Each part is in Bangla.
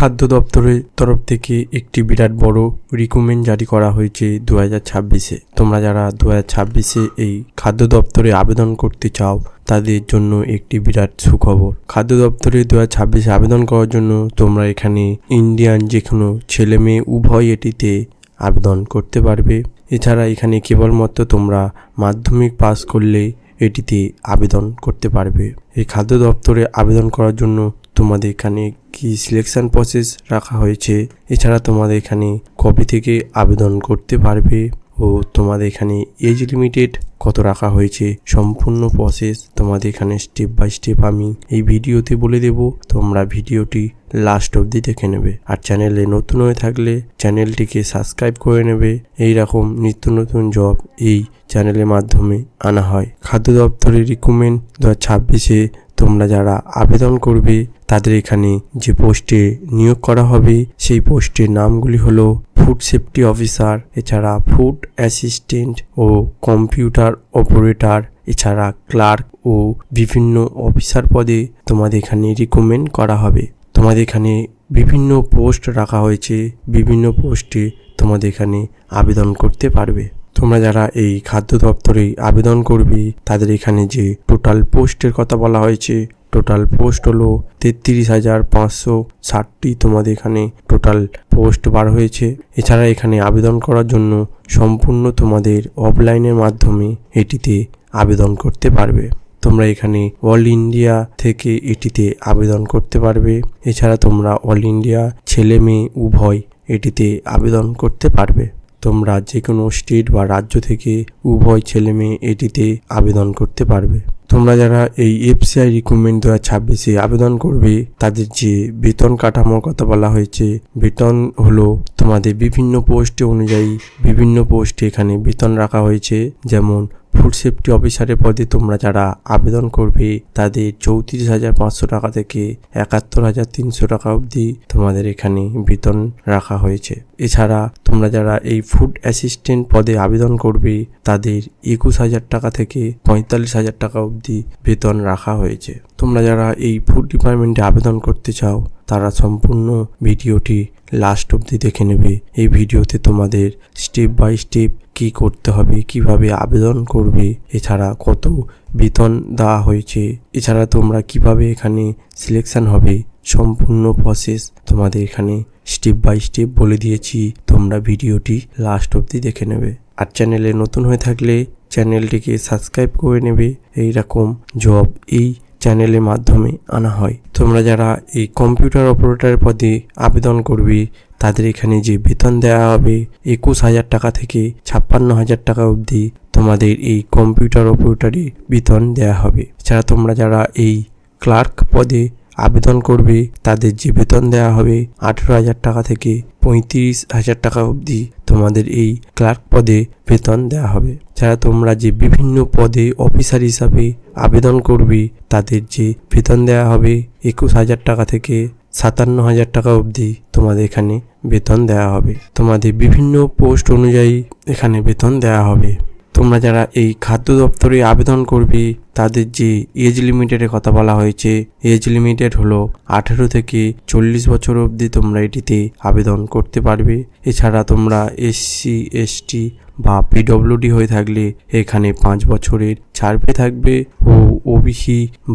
খাদ্য দপ্তরের তরফ থেকে একটি বিরাট বড় রিকমেন্ড জারি করা হয়েছে 2026-এ। তোমরা যারা 2026-এ এই খাদ্য দপ্তরে আবেদন করতে চাও তাদের জন্য একটি বিরাট সুখবর। খাদ্য দপ্তরে 2026-এ আবেদন করার জন্য তোমরা এখানে ইন্ডিয়ান যে কোনো ছেলে মেয়ে উভয় এটিতে আবেদন করতে পারবে। এছাড়া এখানে কেবলমাত্র তোমরা মাধ্যমিক পাস করলে এটিতে আবেদন করতে পারবে। এই খাদ্য দপ্তরে আবেদন করার জন্য তোমাদের এখানে কি সিলেকশন প্রসেস রাখা হয়েছে, এছাড়া তোমাদের এখানে কবে থেকে আবেদন করতে পারবে ও তোমাদের এখানে এজ লিমিটেড কত রাখা হয়েছে, সম্পূর্ণ প্রসেস তোমাদের এখানে স্টেপ বাই স্টেপ আমি এই ভিডিওতে বলে দেব। তোমরা ভিডিওটি লাস্ট অবধি দেখে নেবে। আর চ্যানেলে নতুন হয়ে থাকলে চ্যানেলটিকে সাবস্ক্রাইব করে নেবে। এই রকম নিত্য নতুন জব এই চ্যানেলের মাধ্যমে আনা হয়। খাদ্য দপ্তরের রিক্রুটমেন্ট 2026-এ তোমরা যারা আবেদন করবে তাদের এখানে যে পোস্টে নিয়োগ করা হবে সেই পোস্টের নামগুলি হলো ফুড সেফটি অফিসার, এছাড়া ফুড অ্যাসিস্ট্যান্ট ও কম্পিউটার অপারেটর, এছাড়া ক্লার্ক ও বিভিন্ন অফিসার পদে তোমাদের এখানে রিক্রুটমেন্ট করা হবে। তোমাদের এখানে বিভিন্ন পোস্ট রাখা হয়েছে, বিভিন্ন পোস্টে তোমাদের এখানে আবেদন করতে পারবে। তোমরা যারা এই খাদ্য দপ্তরে আবেদন করবে তাদের এখানে যে টোটাল পোস্টের কথা বলা হয়েছে, টোটাল পোস্ট হলো 33,560টি তোমাদের এখানে টোটাল পোস্ট বার হয়েছে। এছাড়া এখানে আবেদন করার জন্য সম্পূর্ণ তোমাদের অফলাইনের মাধ্যমে এটিতে আবেদন করতে পারবে। তোমরা এখানে অল ইন্ডিয়া থেকে এটিতে আবেদন করতে পারবে। এছাড়া তোমরা অল ইন্ডিয়া ছেলে মেয়ে উভয় এটিতে আবেদন করতে পারবে। তোমরা যে কোনো স্টেট বা রাজ্য থেকে উভয় ছেলে মেয়ে এটিতে আবেদন করতে পারবে। তোমরা যারা এই এফসিআই রিক্রুটমেন্ট 2026-এ আবেদন করবে তাদের যে বেতন কাঠামোর কথা বলা হয়েছে, বেতন হলো তোমাদের বিভিন্ন পোস্টে অনুযায়ী বিভিন্ন পোস্টে এখানে বেতন রাখা হয়েছে। যেমন ফুড সেফটি অফিসারের পদে তোমরা যারা আবেদন করবে তাদের 34,500 টাকা থেকে 71,300 টাকা অবধি তোমাদের এখানে বেতন রাখা হয়েছে। এছাড়া তোমরা যারা এই ফুড অ্যাসিস্ট্যান্ট পদে আবেদন করবে তাদের 21,000 টাকা থেকে 45,000 টাকা অবধি বেতন রাখা হয়েছে। তোমরা যারা এই ফুড ডিপার্টমেন্টে আবেদন করতে চাও তারা সম্পূর্ণ ভিডিওটি লাস্ট অবধি দেখে নেবে। এই ভিডিওতে তোমাদের স্টেপ বাই স্টেপ কি করতে হবে, কিভাবে আবেদন করবে, এছাড়া কত বেতন দেওয়া হয়েছে, এছাড়া তোমরা কিভাবে এখানে সিলেকশন হবে, সম্পূর্ণ প্রসেস তোমাদের এখানে স্টেপ বাই স্টেপ বলে দিয়েছি। তোমরা ভিডিওটি লাস্ট অবধি দেখে নেবে। আর চ্যানেলে নতুন হয়ে থাকলে চ্যানেলটিকে সাবস্ক্রাইব করে নেবে। এই রকম জব এই চ্যানেলের মাধ্যমে আনা হয়। তোমরা যারা এই কম্পিউটার অপারেটর পদে আবেদন করবে তাদের এখানে যে বেতন দেওয়া হবে 21,000 টাকা থেকে 56,000 টাকা অবধি তোমাদের এই কম্পিউটার অপারেটরে বেতন দেওয়া হবে। এছাড়া তোমরা যারা এই ক্লার্ক পদে আবেদন করবে তাদের যে বেতন দেওয়া হবে 18,000 টাকা থেকে 35,000 টাকা অবধি তোমাদের এই ক্লার্ক পদে বেতন দেওয়া হবে। যারা তোমরা যে বিভিন্ন পদে অফিসার হিসাবে আবেদন করবে তাদের যে বেতন দেওয়া হবে 21,000 টাকা থেকে 57,000 টাকা অবধি তোমাদের এখানে বেতন দেওয়া হবে। তোমাদের বিভিন্ন পোস্ট অনুযায়ী এখানে বেতন দেওয়া হবে। তোমরা যারা এই খাদ্য দপ্তরে আবেদন করবে তাদের যে এজ লিমিটেডের কথা বলা হয়েছে, এজ লিমিটেড হলো 18 থেকে 40 বছর অবধি তোমরা এটিতে আবেদন করতে পারবে। এছাড়া তোমরা SC ST বা PWD হয়ে থাকলে এখানে 5 বছরের ছাড় পেয়ে থাকবে ও OBC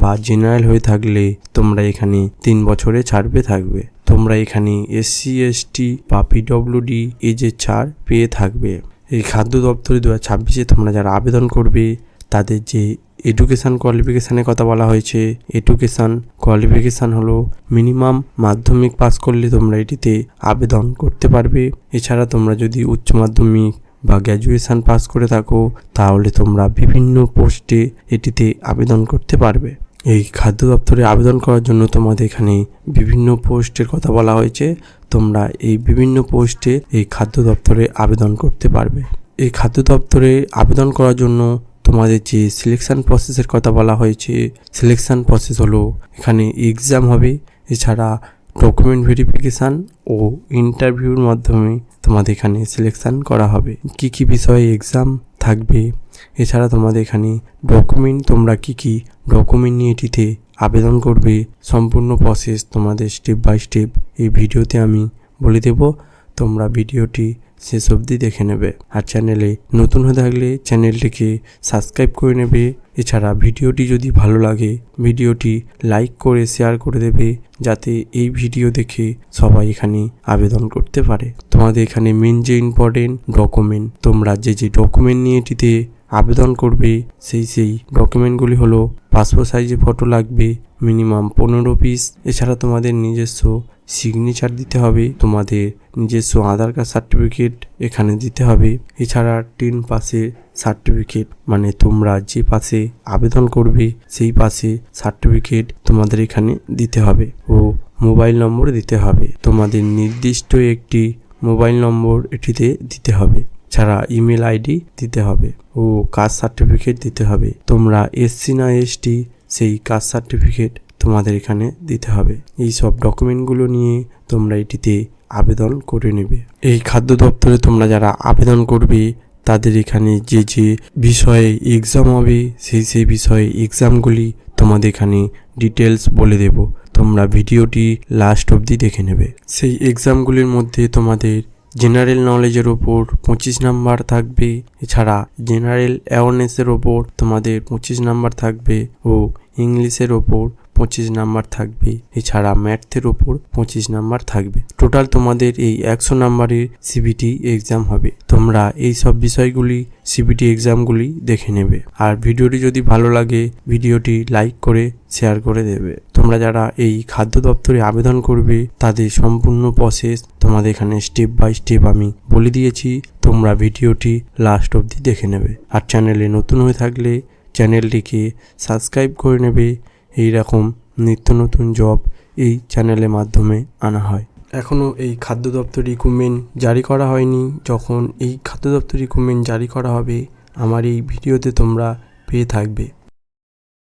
বা জেনারেল হয়ে থাকলে তোমরা এখানে 3 বছরের ছাড় পেয়ে থাকবে। তোমরা এখানে SC ST বা PWD এজের ছাড় পেয়ে থাকবে। এই খাদ্য দপ্তরে 2026-এ তোমরা যারা আবেদন করবে তাদের যে এডুকেশান কোয়ালিফিকেশানের কথা বলা হয়েছে, এডুকেশান কোয়ালিফিকেশান হলো মিনিমাম মাধ্যমিক পাস করলে তোমরা এটিতে আবেদন করতে পারবে। এছাড়া তোমরা যদি উচ্চ মাধ্যমিক বা গ্র্যাজুয়েশান পাস করে থাকো তাহলে তোমরা বিভিন্ন পোস্টে এটিতে আবেদন করতে পারবে। এই খাদ্য দপ্তরে আবেদন করার জন্য তোমাদের এখানে বিভিন্ন পোস্টের কথা বলা হয়েছে। তোমরা এই বিভিন্ন পোস্টে এই খাদ্য দপ্তরে আবেদন করতে পারবে। এই খাদ্য দপ্তরে আবেদন করার জন্য তোমাদের যে সিলেকশন প্রসেসের কথা বলা হয়েছে, সিলেকশন প্রসেস হলো এখানে এক্সাম হবে, এছাড়া ডকুমেন্ট ভেরিফিকেশান ও ইন্টারভিউর মাধ্যমে তোমাদের এখানে সিলেকশন করা হবে। কি কি বিষয়ে এক্সাম থাকবে, এছাড়া তোমাদের এখানে ডকুমেন্ট তোমরা কি কি ডকুমেন্ট নিয়ে এটিতে আবেদন করবে সম্পূর্ণ প্রসেস তোমাদের স্টেপ বাই স্টেপ এই ভিডিওতে আমি বলে দেব। তোমরা ভিডিওটি শেষ অবধি দেখে নেবে। আর চ্যানেলে নতুন হয়ে থাকলে চ্যানেলটিকে সাবস্ক্রাইব করে নেবে। এছাড়া ভিডিওটি যদি ভালো লাগে ভিডিওটি লাইক করে শেয়ার করে দেবে, যাতে এই ভিডিও দেখে সবাই এখানে আবেদন করতে পারে। তোমাদের এখানে মেন যে ইম্পর্টেন্ট ডকুমেন্ট, তোমরা যে ডকুমেন্ট নিয়ে এটিতে আবেদন করবে সেই ডকুমেন্টগুলি হলো পাসপোর্ট সাইজের ফটো লাগবে মিনিমাম 15 পিস। এছাড়া তোমাদের নিজস্ব সিগনেচার দিতে হবে, তোমাদের নিজস্ব আধার কার্ড সার্টিফিকেট এখানে দিতে হবে। এছাড়া 10 পাসের সার্টিফিকেট, মানে তোমরা যে পাশে আবেদন করবে সেই পাশে সার্টিফিকেট তোমাদের এখানে দিতে হবে ও মোবাইল নম্বর দিতে হবে। তোমাদের নির্দিষ্ট একটি মোবাইল নম্বর এটিতে দিতে হবে। ছাড়া ইমেল আইডি দিতে হবে ও কাস্ট সার্টিফিকেট দিতে হবে। তোমরা এসসি না এসটি সেই কাস্ট সার্টিফিকেট তোমাদের এখানে দিতে হবে। এই সব ডকুমেন্টগুলো নিয়ে তোমরা এটিতে আবেদন করে নেবে। এই খাদ্য দপ্তরে তোমরা যারা আবেদন করবে তাদের এখানে যে বিষয়ে এক্সাম হবে সেই বিষয়ে এক্সামগুলি তোমাদের এখানে ডিটেলস বলে দেব। তোমরা ভিডিওটি লাস্ট অবধি দেখে নেবে। সেই এক্সামগুলির মধ্যে তোমাদের জেনারেল নলেজের ওপর 25 নাম্বার থাকবে। এছাড়া জেনারেল অ্যাওয়ারনেসের ওপর তোমাদের 25 নাম্বার থাকবে ও ইংলিশের ওপর 25 নাম্বার থাকবে। এছাড়া ম্যাথের ওপর 25 নাম্বার থাকবে। টোটাল তোমাদের এই 100 নাম্বারের সিবিটি এক্সাম হবে। তোমরা এই সব বিষয়গুলি সিবিটি এক্সামগুলি দেখে নেবে। আর ভিডিওটি যদি ভালো লাগে ভিডিওটি লাইক করে শেয়ার করে দেবে। তোমরা যারা এই খাদ্য দপ্তরে আবেদন করবে তাদের সম্পূর্ণ প্রসেস তোমাদের এখানে স্টেপ বাই স্টেপ আমি বলে দিয়েছি। তোমরা ভিডিওটি লাস্ট অবধি দেখে নেবে। আর চ্যানেলে নতুন হয়ে থাকলে চ্যানেলটিকে সাবস্ক্রাইব করে নেবে। এই রকম নিত্য নতুন জব এই চ্যানেলের মাধ্যমে আনা হয়। এখনও এই খাদ্য দপ্তর রিক্রুটমেন্ট জারি করা হয়নি। যখন এই খাদ্য দপ্তর রিক্রুটমেন্ট জারি করা হবে আমার এই ভিডিওতে তোমরা পেয়ে থাকবে।